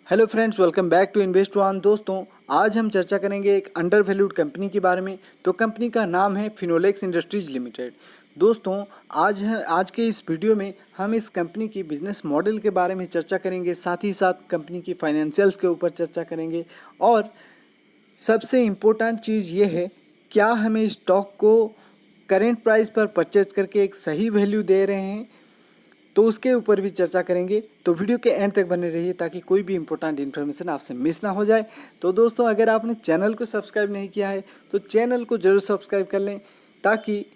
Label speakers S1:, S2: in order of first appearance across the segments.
S1: Hello friends, welcome back to Invest One. दोस्तों, आज हम चर्चा करेंगे एक अंडर वैल्यूड कंपनी के बारे में। तो कंपनी का नाम है फिनोलेक्स इंडस्ट्रीज लिमिटेड। दोस्तों, आज के इस वीडियो में हम इस कंपनी की बिजनेस मॉडल के बारे में चर्चा करेंगे, साथ ही साथ कंपनी की फाइनेंशियल्स के ऊपर चर्चा करेंगे। और सबसे इम्पोर्टेंट चीज़ ये है, क्या हमें स्टॉक को करेंट प्राइस पर परचेज करके एक सही वैल्यू दे रहे हैं, तो उसके ऊपर भी चर्चा करेंगे। तो वीडियो के एंड तक बने रहिए ताकि कोई भी इंपॉर्टेंट इन्फॉर्मेशन आपसे मिस ना हो जाए। तो दोस्तों, अगर आपने चैनल को सब्सक्राइब नहीं किया है तो चैनल को जरूर सब्सक्राइब कर लें, ताकि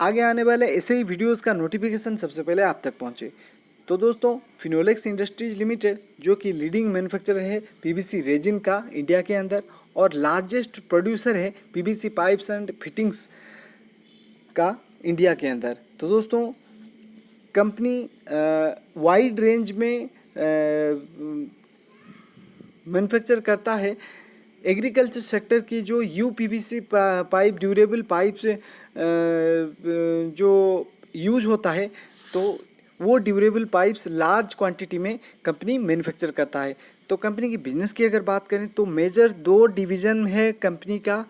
S1: आगे आने वाले ऐसे ही वीडियोस का नोटिफिकेशन सबसे पहले आप तक पहुंचे। तो दोस्तों, फिनोलेक्स इंडस्ट्रीज लिमिटेड जो कि लीडिंग मैन्युफैक्चरर है पीवीसी रेजिन का इंडिया के अंदर, और लार्जेस्ट प्रोड्यूसर है पीवीसी पाइप्स एंड फिटिंग्स का इंडिया के अंदर। तो दोस्तों, कंपनी वाइड रेंज में मैन्युफैक्चर करता है एग्रीकल्चर सेक्टर की जो यूपीवीसी पाइप, ड्यूरेबल पाइप्स जो यूज होता है, तो वो ड्यूरेबल पाइप्स लार्ज क्वांटिटी में कंपनी मैन्युफैक्चर करता है। तो कंपनी की बिजनेस की अगर बात करें तो मेजर 2 डिवीज़न है कंपनी का।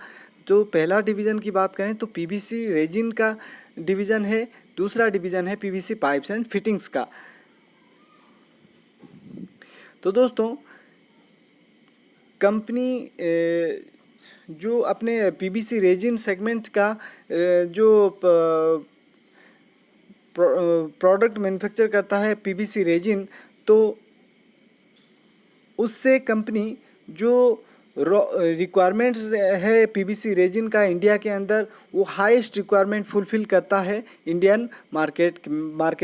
S1: तो पहला डिवीज़न की बात करें तो पीवीसी रेजिन का डिवीज़न है, दूसरा डिवीज़न है पीवीसी पाइप्स एंड फिटिंग्स का। तो दोस्तों, कंपनी जो अपने पीवीसी रेजिन सेगमेंट का जो प्रोडक्ट मैन्युफैक्चर करता है पीवीसी रेजिन, तो उससे कंपनी जो रिक्वायरमेंट्स है पीवीसी रेजिन का इंडिया के अंदर, वो हाईएस्ट रिक्वायरमेंट फुलफिल करता है इंडियन मार्केट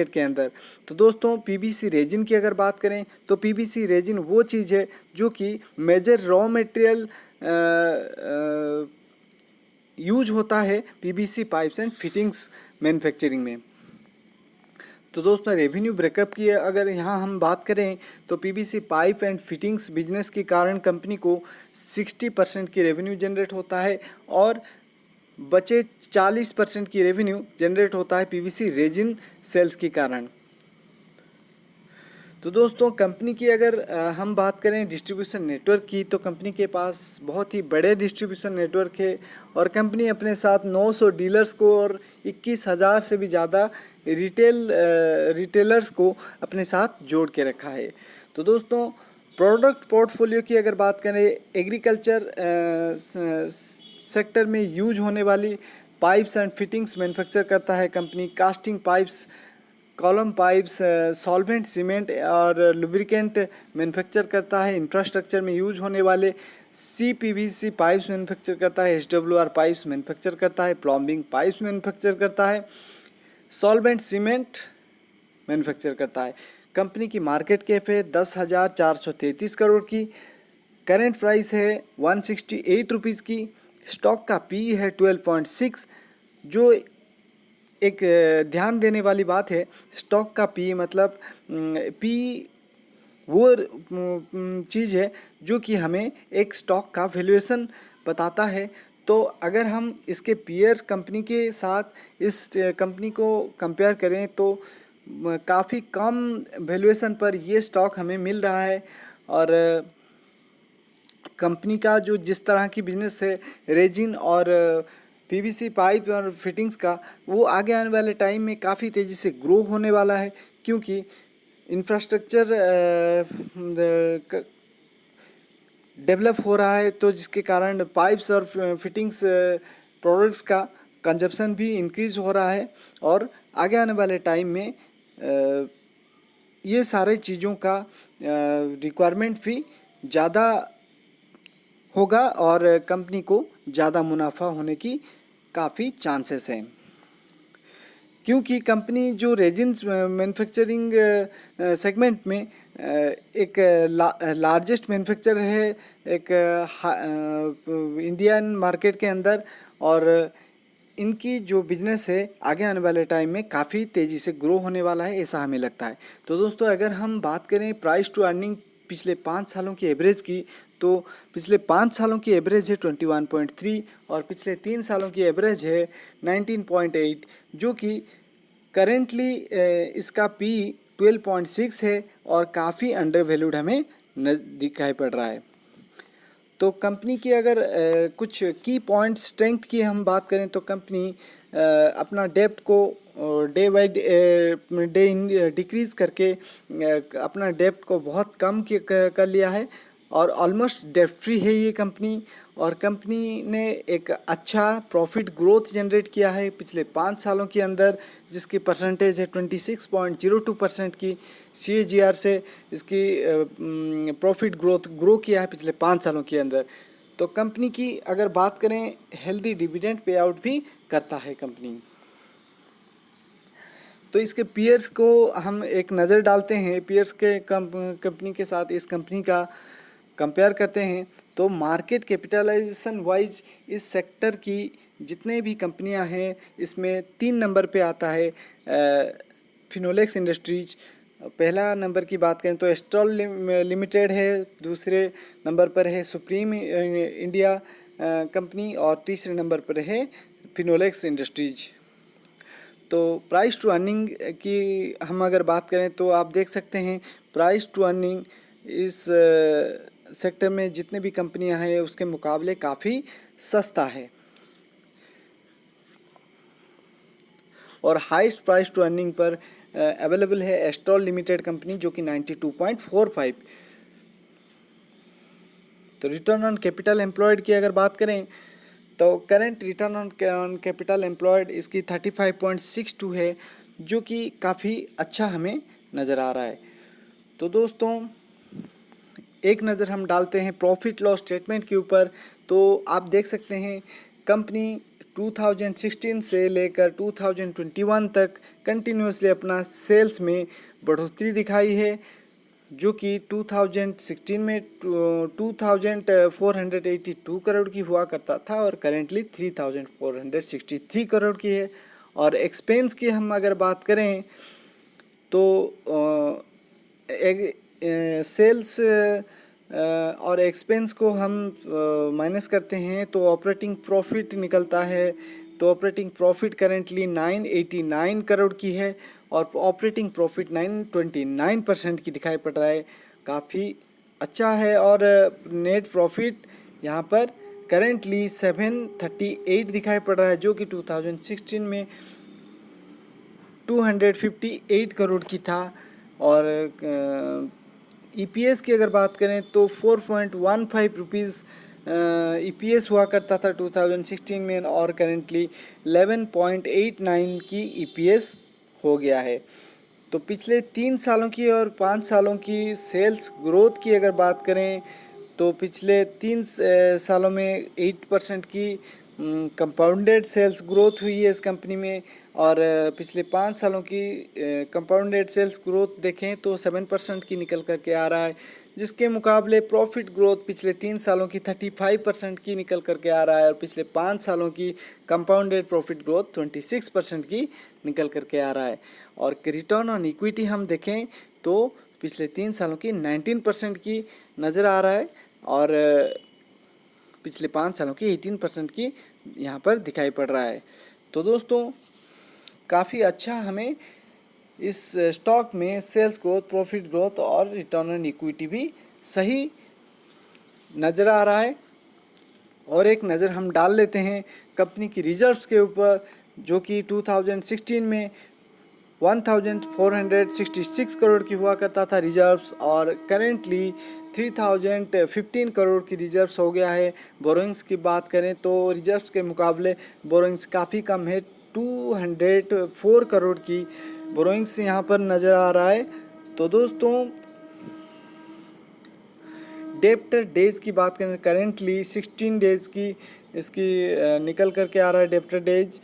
S1: के अंदर। तो दोस्तों, पीवीसी रेजिन की अगर बात करें तो पीवीसी रेजिन वो चीज़ है जो कि मेजर रॉ मटेरियल यूज होता है PVC pipes and fittings manufacturing में। तो दोस्तों, रेवेन्यू ब्रेकअप की अगर यहाँ हम बात करें तो PVC pipe and fittings business के कारण कंपनी को 60% की रेवेन्यू जनरेट होता है, और बचे 40% की रेवेन्यू जनरेट होता है पीवीसी रेजिन सेल्स के कारण। तो दोस्तों, कंपनी की अगर हम बात करें डिस्ट्रीब्यूशन नेटवर्क की, तो कंपनी के पास बहुत ही बड़े डिस्ट्रीब्यूशन नेटवर्क है, और कंपनी अपने साथ 900 डीलर्स को और 21,000 से भी ज़्यादा रिटेलर्स को अपने साथ जोड़ के रखा है। तो दोस्तों, प्रोडक्ट पोर्टफोलियो की अगर बात करें, एग्रीकल्चर सेक्टर में यूज होने वाली पाइप्स एंड फिटिंग्स मैन्युफैक्चर करता है company. Casting pipes, column pipes, solvent, cement और लुब्रिकेंट मैन्युफैक्चर करता है। इंफ्रास्ट्रक्चर में यूज होने वाले सीपीवीसी पाइप्स मैन्युफैक्चर करता है। एसडब्ल्यूआर पाइप्स मैन्युफैक्चर करता है। प्लम्बिंग पाइप्स मैन्युफैक्चर करता है। सॉल्वेंट सीमेंट मैन्युफैक्चर करता है। कंपनी की मार्केट कैप है 10,433 करोड़ की। करेंट प्राइस है 168 रुपीज़ की। स्टॉक का पी है 12.6। जो एक ध्यान देने वाली बात है, स्टॉक का पी मतलब पी वो चीज़ है जो कि हमें एक स्टॉक का वैल्यूएशन बताता है। तो अगर हम इसके पीयर्स कंपनी के साथ इस कंपनी को कंपेयर करें तो काफ़ी कम वैल्यूएशन पर ये स्टॉक हमें मिल रहा है। और कंपनी का जो जिस तरह की बिजनेस है रेजिन और पीवीसी पाइप और फिटिंग्स का, वो आगे आने वाले टाइम में काफ़ी तेज़ी से ग्रो होने वाला है, क्योंकि इंफ्रास्ट्रक्चर डेवलप हो रहा है, तो जिसके कारण पाइप्स और फिटिंग्स प्रोडक्ट्स का कंजप्शन भी इंक्रीज़ हो रहा है। और आगे आने वाले टाइम में ये सारे चीज़ों का रिक्वायरमेंट भी ज़्यादा होगा, और कंपनी को ज़्यादा मुनाफा होने की काफ़ी चांसेस हैं, क्योंकि कंपनी जो रेजिन्स मैन्युफैक्चरिंग सेगमेंट में एक लार्जेस्ट मैन्युफैक्चरर है एक इंडियन मार्केट के अंदर, और इनकी जो बिज़नेस है आगे आने वाले टाइम में काफ़ी तेज़ी से ग्रो होने वाला है, ऐसा हमें लगता है। तो दोस्तों, अगर हम बात करें प्राइस टू अर्निंग पिछले 5 सालों की एवरेज की, तो पिछले 5 सालों की एवरेज है 21.3, और पिछले 3 सालों की एवरेज है 19.8, जो कि करेंटली इसका पी 12.6 है और काफ़ी अंडर वैल्यूड हमें दिखाई पड़ रहा है। तो कंपनी की अगर कुछ की पॉइंट स्ट्रेंथ की हम बात करें तो कंपनी अपना डेब्ट को डे बाई डे डिक्रीज़ करके अपना डेब्ट को बहुत कम कर लिया है और ऑलमोस्ट डेब्ट फ्री है ये कंपनी। और कंपनी ने एक अच्छा प्रॉफिट ग्रोथ जनरेट किया है पिछले 5 सालों के अंदर, जिसकी परसेंटेज है 26.02% की CAGR से इसकी प्रॉफिट ग्रोथ किया है पिछले 5 सालों के अंदर। तो कंपनी की अगर बात करें, हेल्दी डिविडेंड पे आउट भी करता है कंपनी। तो इसके पीयर्स को हम एक नज़र डालते हैं, पीयर्स के कंपनी के साथ इस कंपनी का कंपेयर करते हैं। तो मार्केट कैपिटलाइजेशन वाइज इस सेक्टर की जितने भी कंपनियां हैं इसमें 3 नंबर पे आता है फिनोलेक्स इंडस्ट्रीज। पहला नंबर की बात करें तो एस्ट्रॉल लिमिटेड है, दूसरे नंबर पर है सुप्रीम इंडिया कंपनी और तीसरे नंबर पर है फिनोलेक्स इंडस्ट्रीज। तो प्राइस टू अर्निंग की हम अगर बात करें तो आप देख सकते हैं प्राइस टू अर्निंग इस सेक्टर में जितने भी कंपनियां हैं उसके मुकाबले काफ़ी सस्ता है। और हाईएस्ट प्राइस टू अर्निंग पर अवेलेबल है एस्ट्रॉल लिमिटेड कंपनी जो कि 92.45। तो रिटर्न ऑन कैपिटल एम्प्लॉयड की अगर बात करें तो current return on capital employed इसकी 35.62 है, जो कि काफ़ी अच्छा हमें नज़र आ रहा है। तो दोस्तों एक नज़र हम डालते हैं प्रॉफिट लॉस स्टेटमेंट के ऊपर। तो आप देख सकते हैं कंपनी 2016 से लेकर 2021 तक कंटिन्यूसली अपना सेल्स में बढ़ोतरी दिखाई है, जो कि 2016 में 2482 करोड़ की हुआ करता था और करेंटली 3463 करोड़ की है। और एक्सपेंस की हम अगर बात करें तो सेल्स और एक्सपेंस को हम माइनस करते हैं तो ऑपरेटिंग प्रॉफिट निकलता है। तो ऑपरेटिंग प्रॉफिट करेंटली 989 करोड़ की है और ऑपरेटिंग प्रॉफिट 929% की दिखाई पड़ रहा है, काफ़ी अच्छा है। और नेट प्रॉफिट यहाँ पर करेंटली 738 दिखाई पड़ रहा है, जो कि 2016 में 258 करोड़ की था। और EPS की अगर बात करें तो 4.15 रुपीज़ EPS हुआ करता था 2016 में और करेंटली 11.89 की EPS हो गया है। तो पिछले 3 सालों की और 5 सालों की सेल्स ग्रोथ की अगर बात करें तो पिछले 3 सालों में 8% की कंपाउंडेड सेल्स ग्रोथ हुई है इस कंपनी में। और पिछले 5 सालों की कंपाउंडेड सेल्स ग्रोथ देखें तो 7% की निकल करके आ रहा है, जिसके मुकाबले प्रॉफिट ग्रोथ पिछले 3 सालों की 35% की निकल करके आ रहा है और पिछले 5 सालों की कंपाउंडेड प्रॉफिट ग्रोथ 26% की निकल करके आ रहा है। और रिटर्न ऑन इक्विटी हम देखें तो पिछले 3 सालों की 19% की नज़र आ रहा है और पिछले 5 सालों की 18% की यहाँ पर दिखाई पड़ रहा है। तो दोस्तों काफ़ी अच्छा हमें इस स्टॉक में सेल्स ग्रोथ, प्रॉफिट ग्रोथ और रिटर्न ऑन इक्विटी भी सही नज़र आ रहा है। और एक नज़र हम डाल लेते हैं कंपनी की रिजर्व्स के ऊपर, जो कि 2016 में 1466 करोड़ की हुआ करता था रिजर्व्स और करेंटली 3015 करोड़ की रिजर्व्स हो गया है। बोरोइंग्स की बात करें तो रिजर्व्स के मुकाबले बोरोइंग्स काफ़ी कम है, 204 करोड़ की बोरोइंग्स यहाँ पर नज़र आ रहा है। तो दोस्तों डेब्टर डेज की बात करें करेंटली 16 डेज़ की इसकी निकल करके आ रहा है डेब्टर डेज,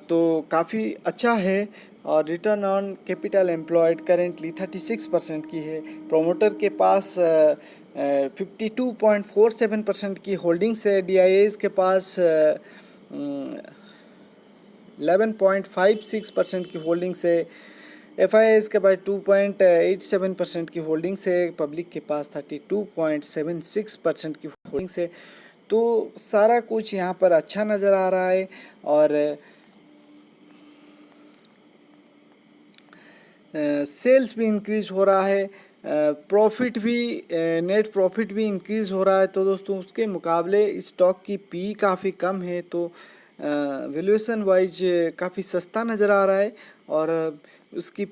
S1: तो काफ़ी अच्छा है। और return on capital employed currently 36% की है। प्रोमोटर के पास 52.47% की होल्डिंग्स है। DIAs के पास 11.56% की होल्डिंग्स है। FIIs के पास 2.87% की होल्डिंग्स है। पब्लिक के पास 32.76% की होल्डिंग्स है। तो सारा कुछ यहाँ पर अच्छा नज़र आ रहा है। और सेल्स भी इंक्रीज़ हो रहा है, प्रॉफिट भी, नेट प्रॉफिट भी इंक्रीज़ हो रहा है। तो दोस्तों उसके मुकाबले स्टॉक की पी काफ़ी कम है, तो वैल्यूएशन वाइज काफ़ी सस्ता नज़र आ रहा है। और उसकी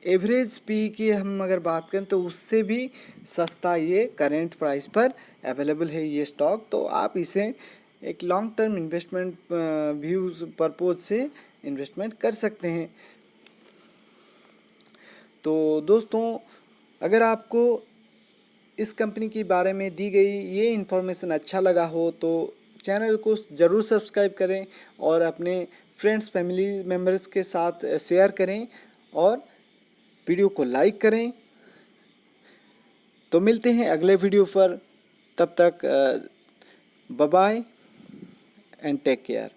S1: एवरेज पी की हम अगर बात करें तो उससे भी सस्ता ये करेंट प्राइस पर अवेलेबल है ये स्टॉक। तो आप इसे एक long term investment views purpose से इन्वेस्टमेंट कर सकते हैं। तो दोस्तों अगर आपको इस कंपनी के बारे में दी गई ये इन्फॉर्मेशन अच्छा लगा हो तो चैनल को ज़रूर सब्सक्राइब करें और अपने फ्रेंड्स फैमिली मेम्बर्स के साथ शेयर करें और वीडियो को लाइक करें। तो मिलते हैं अगले वीडियो पर, तब तक bye bye and take care.